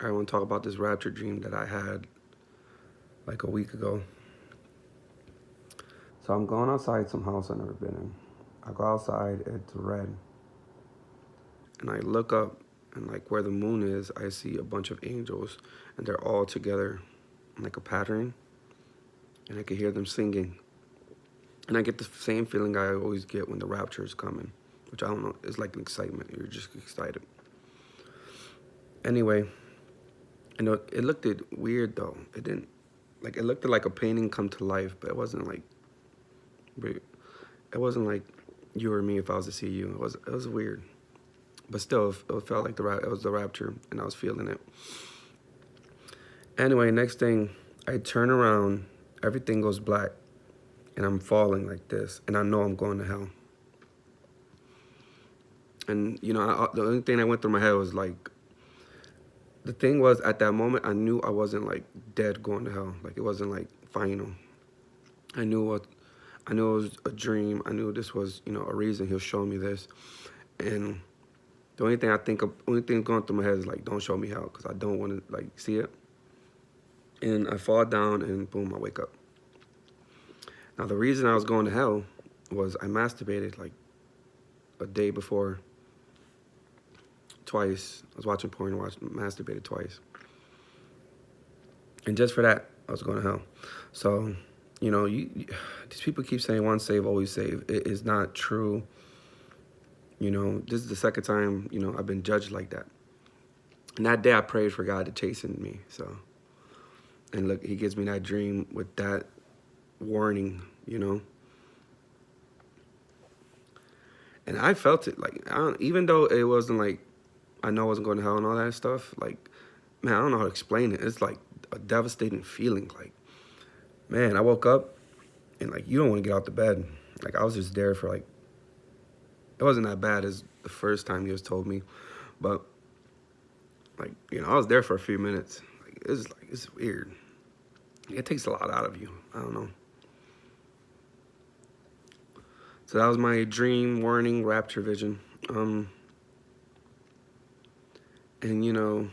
I want to talk about this rapture dream that I had like a week ago. So I'm going outside some house I've never been in. I go outside, it's red. And I look up, and like where the moon is, I see a bunch of angels, and they're all together in like a pattern. And I can hear them singing. And I get the same feeling I always get when the rapture is coming, which I don't know, it's like an excitement. You're just excited. Anyway, it looked weird though. It didn't, like, it looked like a painting come to life, but it wasn't like you or me if I was to see you. It was weird, but still, it felt like it was the rapture, and I was feeling it. Anyway, next thing, I turn around, everything goes black, and I'm falling like this, and I know I'm going to hell. And you know, the only thing that went through my head was like, the thing was, at that moment, I knew I wasn't like dead going to hell. Like, it wasn't like final. I knew it was a dream. I knew this was, you know, a reason he'll show me this. And the only thing going through my head is like, don't show me hell, because I don't want to like see it. And I fall down, and boom, I wake up. Now, the reason I was going to hell was I masturbated like a day before, twice. I was watching porn, masturbated twice. And just for that, I was going to hell. So, you know, these people keep saying once saved, always saved. It is not true. You know, this is the second time, you know, I've been judged like that. And that day I prayed for God to chasten me, so. And look, he gives me that dream with that warning, you know. And I felt it, like, even though it wasn't like, I know I wasn't going to hell and all that stuff, like, man, I don't know how to explain it. It's like a devastating feeling. Like, man, I woke up and like, you don't want to get out the bed. Like, I was just there for like, it wasn't that bad as the first time you just told me, but like, you know, I was there for a few minutes. Like, it's weird. It takes a lot out of you. I don't know. So that was my dream warning rapture vision. And you know,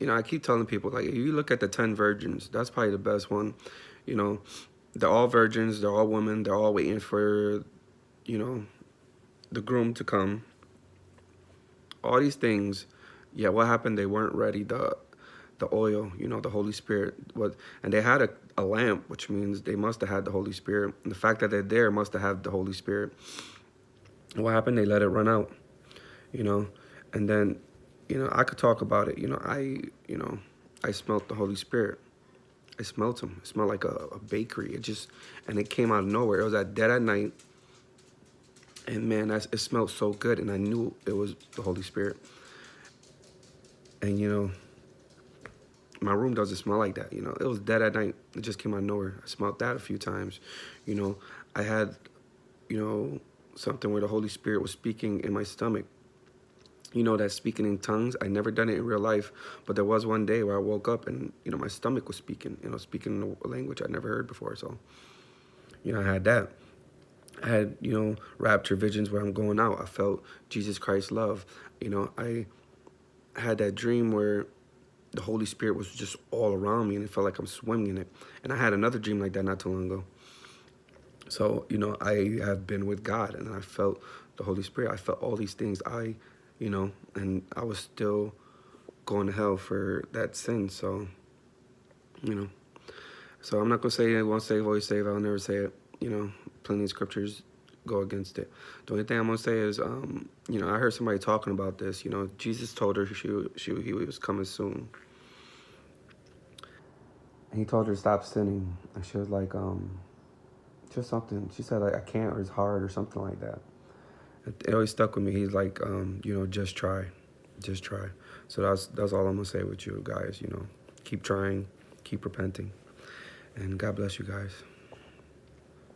I keep telling people, like, if you look at the 10 virgins, that's probably the best one. You know, they're all virgins, they're all women, they're all waiting for, you know, the groom to come. All these things, yeah, what happened? They weren't ready. The oil, you know, the Holy Spirit was, and they had a lamp, which means they must have had the Holy Spirit. And the fact that they're there must have had the Holy Spirit. And what happened? They let it run out, you know, and then, you know, I could talk about it. You know, I smelt the Holy Spirit. I smelt him. It smelled like a bakery. And it came out of nowhere. It was at dead at night. And man, it smelled so good. And I knew it was the Holy Spirit. And, you know, my room doesn't smell like that. You know, it was dead at night. It just came out of nowhere. I smelled that a few times. You know, I had, you know, something where the Holy Spirit was speaking in my stomach. You know, that speaking in tongues. I never done it in real life, but there was one day where I woke up and, you know, my stomach was speaking, you know, speaking in a language I never heard before. So, you know, I had that. I had, you know, rapture visions where I'm going out. I felt Jesus Christ's love. You know, I had that dream where the Holy Spirit was just all around me, and it felt like I'm swimming in it. And I had another dream like that not too long ago. So, you know, I have been with God, and I felt the Holy Spirit. I felt all these things. You know, and I was still going to hell for that sin. So, you know, so I'm not going to say it won't save, always save. I'll never say it. You know, plenty of scriptures go against it. The only thing I'm going to say is, you know, I heard somebody talking about this. You know, Jesus told her he was coming soon. And he told her to stop sinning. And she was like, just something. She said, like, I can't, or it's hard, or something like that. It always stuck with me. He's like, you know, just try. Just try. So that's all I'm going to say with you guys, you know. Keep trying. Keep repenting. And God bless you guys.